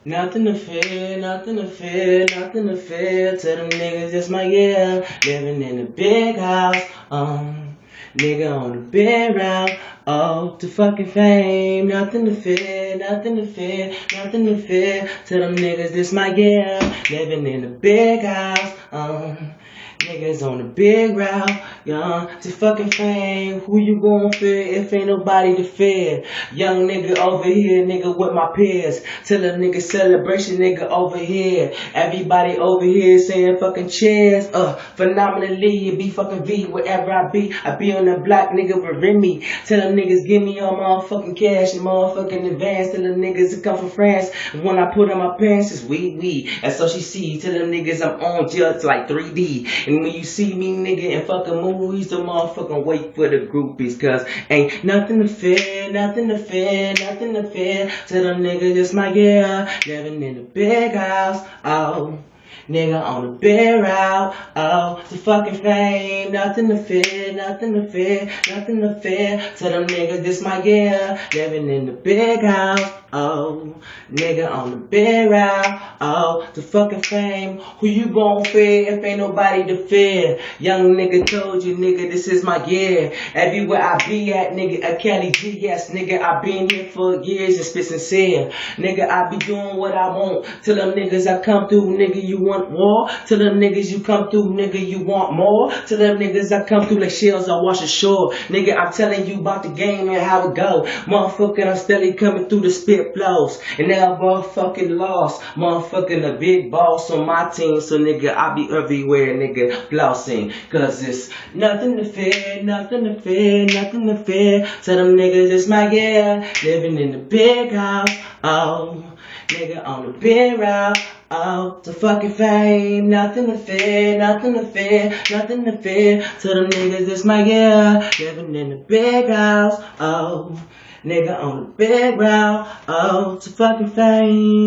Nothing to fear, nothing to fear, nothing to fear. Tell them niggas it's my year. Living in a big house, nigga on the big route, to fucking fame. Nothing to fear, nothing to fear, nothing to fear. Tell them niggas this my year. Living in a big house, niggas on the big route, to fucking fame. Who you gon' fear if ain't nobody to fear? Young nigga over here, nigga with my peers. Tell a nigga celebration, nigga over here. Everybody over here saying fucking cheers. Phenomenally, it be fucking V wherever I be. I be on the block, nigga with Remy. Tell them niggas give me all motherfucking cash and motherfucking advance. Tell them niggas to come from France. When I put on my pants, it's weed. That's all she see. Tell them niggas I'm on just like 3D. And when you see me, nigga, in fucking movies, the motherfucking wait for the groupies, cause ain't nothing to fear, nothing to fear, nothing to fear. Tell them niggas it's my year, living in a big house, nigga on the big route, to fucking fame. Nothing to fear, nothing to fear, nothing to fear. Tell them niggas this my year, living in the big house, nigga on the big route, to fucking fame. Who you gon' fear if ain't nobody to fear? Young nigga told you, nigga, this is my year. Everywhere I be at, nigga, a Cali G, yes, nigga, I been here for years and spit sincere. Nigga, I be doing what I want. Tell them niggas I come through, nigga, you want war? Tell them niggas you come through, nigga, you want more? Tell them niggas I come through like shells I wash ashore. Nigga, I'm telling you about the game and how it go. Motherfucker, I'm steady coming through the spit flows. And now motherfucking lost. Motherfucking a big boss on my team. So nigga, I be everywhere, nigga, flossing. Cause it's nothing to fear, nothing to fear, nothing to fear. Tell them niggas it's my year. Living in the big house, nigga on the big route, to fucking fame. Nothing to fear, nothing to fear, nothing to fear. Tell them niggas it's my year. Living in the big house, nigga on the big route, to fucking fame.